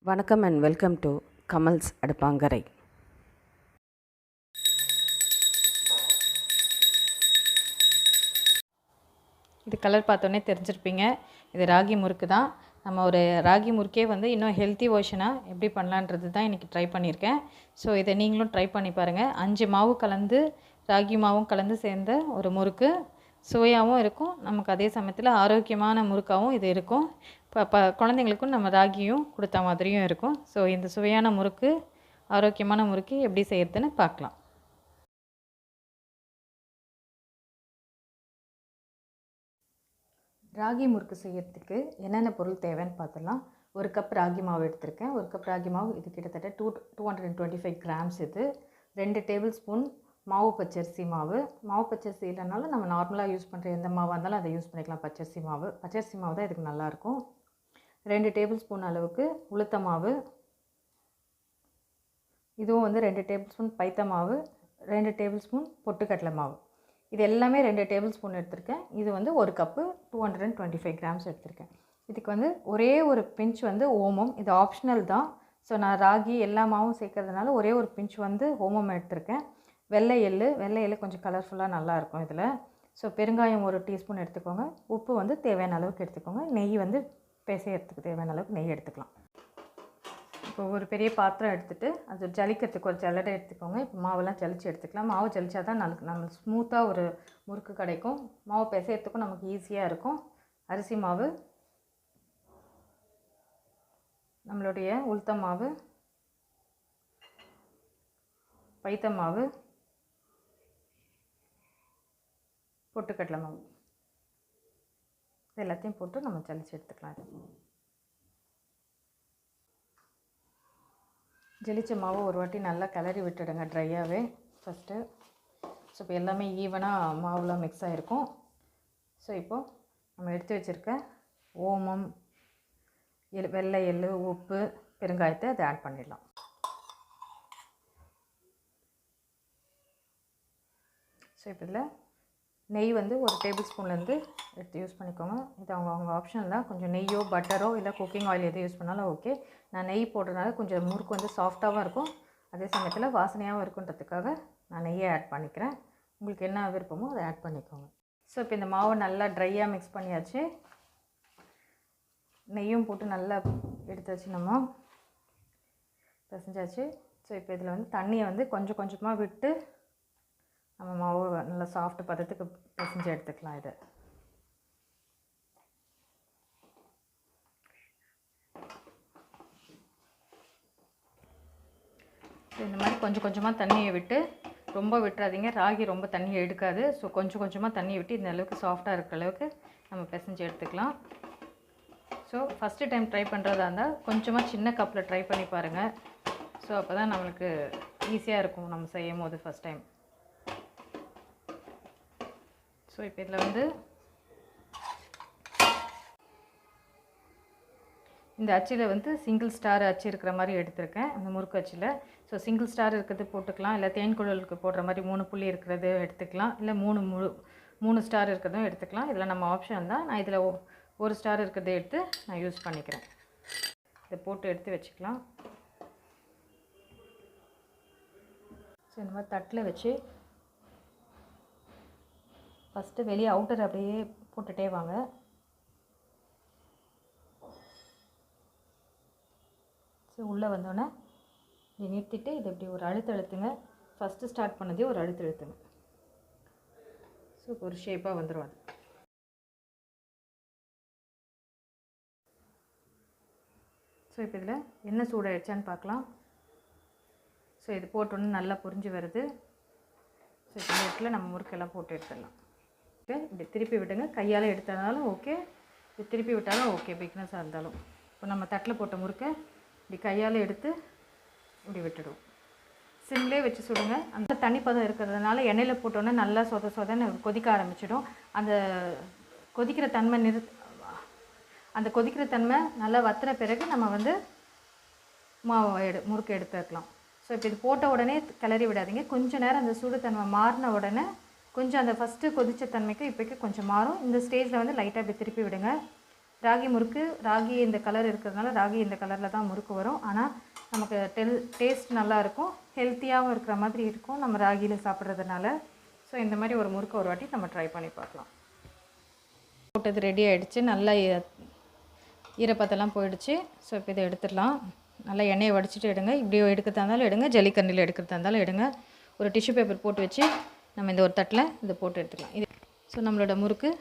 வணக்கம் and welcome to Kamal's அடுப்பாங்கரை. இது colour பார்த்தோன்னே தெரிஞ்சிருப்பீங்க. இது ராகி முறுக்கு தான். நம்ம ஒரு ராகி முறுக்கே வந்து இன்னும் ஹெல்த்தி வெர்ஷனாக எப்படி பண்ணலான்றது தான் இன்றைக்கி ட்ரை பண்ணியிருக்கேன். ஸோ இதை நீங்களும் ட்ரை பண்ணி பாருங்கள். 5 மாவு கலந்து ராகி மாவும் கலந்து சேர்ந்த ஒரு முறுக்கு. சுவையாகவும் இருக்கும், நமக்கு அதே சமயத்தில் ஆரோக்கியமான முறுக்காகவும் இது இருக்கும். குழந்தைங்களுக்கும் நம்ம ராகியும் கொடுத்த மாதிரியும் இருக்கும். ஸோ இந்த சுவையான முறுக்கு, ஆரோக்கியமான முறுக்கு எப்படி செய்யறதுன்னு பார்க்கலாம். ராகி முறுக்கு செய்யறதுக்கு என்னென்ன பொருள் தேவைன்னு பார்த்துடலாம். 1 கப் ராகி மாவு எடுத்திருக்கேன். 1 கப் ராகி மாவு இது கிட்டத்தட்ட 225 கிராம்ஸ். இது 2 டேபிள் ஸ்பூன் மாவு பச்சரிசி மாவு. மாவு பச்சரிசி இல்லைனாலும் நம்ம நார்மலாக யூஸ் பண்ணுற எந்த மாவாக இருந்தாலும் அதை யூஸ் பண்ணிக்கலாம். பச்சரிசி மாவு தான் இதுக்கு நல்லாயிருக்கும். 2 டேபிள் ஸ்பூன் அளவுக்கு உளுத்த மாவு, இதுவும் வந்து 2 டேபிள் ஸ்பூன் பைத்த மாவு, 2 டேபிள் ஸ்பூன் பொட்டுக்கடலை மாவு. இது எல்லாமே 2 டேபிள் ஸ்பூன் எடுத்திருக்கேன். இது வந்து 1 கப்பு 225 கிராம்ஸ் எடுத்திருக்கேன். இதுக்கு வந்து ஒரே ஒரு பிஞ்ச் வந்து ஓமம், இது ஆப்ஷனல் தான். ஸோ நான் ராகி எல்லா மாவும் சேர்க்கறதுனால ஒரே ஒரு பிஞ்ச் வந்து ஓமம் எடுத்திருக்கேன். வெள்ளை எள்ளு கொஞ்சம் கலர்ஃபுல்லாக நல்லாயிருக்கும் இதில். ஸோ பெருங்காயம் 1 டீஸ்பூன் எடுத்துக்கோங்க. உப்பு வந்து தேவையான அளவுக்கு எடுத்துக்கோங்க. நெய் வந்து பிசையறதுக்கு தேவையான அளவுக்கு நெய் எடுத்துக்கலாம். இப்போ ஒரு பெரிய பாத்திரம் எடுத்துகிட்டு அது ஜலிக்கிறதுக்கு ஒரு ஜல்லடை எடுத்துக்கோங்க. இப்போ மாவெல்லாம் ஜலிச்சு எடுத்துக்கலாம். மாவு ஜலிச்சா தான் நம்ம ஸ்மூத்தாக ஒரு முறுக்கு கிடைக்கும். மாவு பிசையறதுக்கும் நமக்கு ஈஸியாக இருக்கும். அரிசி மாவு, நம்மளுடைய உளுத்த மாவு, பைத்த மாவு, பொட்டுக்கடலை மாவு, இது எல்லாத்தையும் போட்டு நம்ம ஜலிச்சு எடுத்துக்கலாம். ஜலிச்ச மாவு ஒரு வாட்டி நல்லா கிளறி விட்டுடுங்க ட்ரையாகவே ஃபஸ்ட்டு. ஸோ இப்போ எல்லாமே ஈவனாக மாவுலாம் மிக்ஸ் ஆகிருக்கும். ஸோ இப்போது நம்ம எடுத்து வச்சுருக்க ஓமம், வெள்ளை எள்ளு, உப்பு, பெருங்காயத்தை அதை ஆட் பண்ணிடலாம். ஸோ இப்போ இதில் நெய் வந்து 1 டேபிள் ஸ்பூன்லேருந்து எடுத்து யூஸ் பண்ணிக்கோங்க. இது அவங்க ஆப்ஷனல் தான். கொஞ்சம் நெய்யோ பட்டரோ இல்லை குக்கிங் ஆயில் எது யூஸ் பண்ணாலும் ஓகே. நான் நெய் போடுறதுனால கொஞ்சம் முறுக்கு வந்து சாஃப்டாகவும் இருக்கும், அதே சமயத்தில் வாசனையாகவும் இருக்குன்றதுக்காக நான் நெய்யை ஆட் பண்ணிக்கிறேன். உங்களுக்கு என்ன விருப்பமோ அதை ஆட் பண்ணிக்கோங்க. ஸோ இப்போ இந்த மாவை நல்லா ட்ரையாக மிக்ஸ் பண்ணியாச்சு. நெய்யும் போட்டு நல்லா எடுத்தாச்சு, நம்ம பிசைஞ்சாச்சு. ஸோ இப்போ இதில் வந்து தண்ணியை வந்து கொஞ்சம் கொஞ்சமாக விட்டு நம்ம மாவு நல்லா சாஃப்ட் பதத்துக்கு பிசைஞ்சு எடுத்துக்கலாம். இதை இந்த மாதிரி கொஞ்சம் கொஞ்சமாக தண்ணியை விட்டு, ரொம்ப விட்டுறாதீங்க, ராகி ரொம்ப தண்ணியை எடுக்காது. ஸோ கொஞ்சம் கொஞ்சமாக தண்ணியை விட்டு இந்த அளவுக்கு சாஃப்டாக இருக்கிற அளவுக்கு நம்ம பிசைஞ்சு எடுத்துக்கலாம். ஸோ ஃபஸ்ட்டு டைம் ட்ரை பண்ணுறதா இருந்தால் கொஞ்சமாக சின்ன கப்பில் ட்ரை பண்ணி பாருங்கள். ஸோ அப்போ தான் நம்மளுக்கு ஈஸியாக இருக்கும் நம்ம செய்யும் போது ஃபஸ்ட் டைம். ஸோ இப்போ இதில் வந்து இந்த அச்சில் வந்து சிங்கிள் ஸ்டார் அச்சு இருக்கிற மாதிரி எடுத்திருக்கேன், இந்த முறுக்கு அச்சில். ஸோ சிங்கிள் ஸ்டார் இருக்கிறது போட்டுக்கலாம், இல்லை தேன் குழலுக்கு போடுற மாதிரி 3 புள்ளி இருக்கிறது எடுத்துக்கலாம், இல்லை 3 ஸ்டார் இருக்கிறதும் எடுத்துக்கலாம். இதில் நம்ம ஆப்ஷன் தான். நான் இதில் 1 ஸ்டார் இருக்கிறத எடுத்து நான் யூஸ் பண்ணிக்கிறேன். இதை போட்டு எடுத்து வச்சுக்கலாம். ஸோ இந்த மாதிரி தட்டில் வச்சு ஃபஸ்ட்டு வெளியே அவுட்டர் அப்படியே போட்டுகிட்டே வாங்க. ஸோ உள்ளே வந்தோடனே இப்படி நிறுத்திட்டு இதை இப்படி ஒரு அழுத்துங்க. ஃபஸ்ட்டு ஸ்டார்ட் பண்ணதே ஒரு அழுத்துங்க. ஸோ இப்போ ஒரு ஷேப்பாக வந்துடும் அது. ஸோ இப்போ இதில் என்ன சூடாகிடுச்சான்னு பார்க்கலாம். ஸோ இது போட்டோன்னு நல்லா புரிஞ்சு வருது. ஸோ இந்த இடத்துல நம்ம முறுக்கெல்லாம் போட்டு எடுத்துடலாம். இப்படி திருப்பி விட்டுங்க. கையால் எடுத்தனாலும் ஓகே, இப்படி திருப்பி விட்டாலும் ஓகே, பிக்னஸாக இருந்தாலும். இப்போ நம்ம தட்டில் போட்ட முறுக்கை இப்படி கையால் எடுத்து இப்படி விட்டுடுவோம். சிம்லே வச்சு சுடுங்க. அந்த தண்ணிப்பதம் இருக்கிறதுனால எண்ணெயில் போட்டோன்னே நல்லா சொதன்னு கொதிக்க ஆரம்பிச்சிடும். அந்த கொதிக்கிற தன்மை நல்லா வத்துற பிறகு நம்ம வந்து முறுக்கு எடுத்துக்கலாம். ஸோ இப்போ இது போட்ட உடனே கிளறி விடாதீங்க. கொஞ்சம் நேரம் அந்த சூடுத்தன்மை மாறின உடனே கொஞ்சம் அந்த ஃபஸ்ட்டு கொதித்த தன்மைக்கு இப்போக்கு கொஞ்சம் மாறும். இந்த ஸ்டேஜில் வந்து லைட்டாக இப்படி திருப்பி விடுங்க. ராகி முறுக்கு ராகி இந்த கலர் இருக்கிறதுனால ராகி இந்த கலரில் தான் முறுக்கு வரும். ஆனால் நமக்கு டேஸ்ட் நல்லாயிருக்கும், ஹெல்த்தியாகவும் இருக்கிற மாதிரி இருக்கும் நம்ம ராகியில் சாப்பிட்றதுனால. ஸோ இந்த மாதிரி ஒரு முறுக்கு ஒரு வாட்டி நம்ம ட்ரை பண்ணி பார்க்கலாம். போட்டது ரெடி ஆகிடுச்சு, நல்லா ஈரப்பத்தெல்லாம் போயிடுச்சு. ஸோ இப்போ இதை எடுத்துடலாம். நல்லா எண்ணெயை வடிச்சிட்டு எடுங்க. இப்படி எடுக்கிறதா இருந்தாலும் எடுங்க, ஜல்லிக்கண்ணில் எடுக்கிறதா இருந்தாலும் எடுங்க. ஒரு டிஷ்யூ பேப்பர் போட்டு வச்சு நம்ம இந்த ஒரு தட்டில் இதை போட்டு எடுத்துக்கலாம். இது ஸோ நம்மளோட முறுக்கு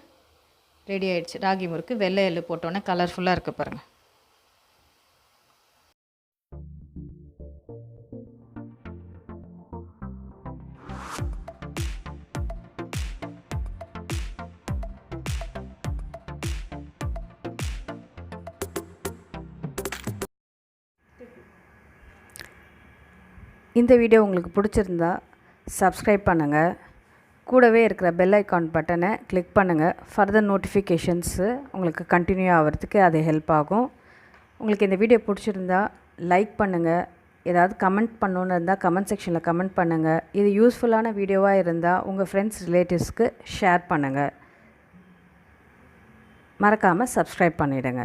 ரெடி ஆகிடுச்சு. ராகி முறுக்கு வெள்ளை எள்ளு போட்டோன்னே கலர்ஃபுல்லாக இருக்குது பாருங்கள். இந்த வீடியோ உங்களுக்கு பிடிச்சிருந்தா சப்ஸ்கிரைப் பண்ணுங்கள். கூடவே இருக்கிற பெல் ஐக்கான் பட்டனை கிளிக் பண்ணுங்கள். ஃபர்தர் நோட்டிஃபிகேஷன்ஸு உங்களுக்கு கண்டினியூ ஆகிறதுக்கு அது ஹெல்ப் ஆகும். உங்களுக்கு இந்த வீடியோ பிடிச்சிருந்தா லைக் பண்ணுங்கள். ஏதாவது கமெண்ட் பண்ணணுன்னு இருந்தால் கமெண்ட் செக்ஷனில் கமெண்ட் பண்ணுங்கள். இது யூஸ்ஃபுல்லான வீடியோவாக இருந்தால் உங்கள் ஃப்ரெண்ட்ஸ் ரிலேட்டிவ்ஸ்க்கு ஷேர் பண்ணுங்கள். மறக்காமல் சப்ஸ்கிரைப் பண்ணிவிடுங்க.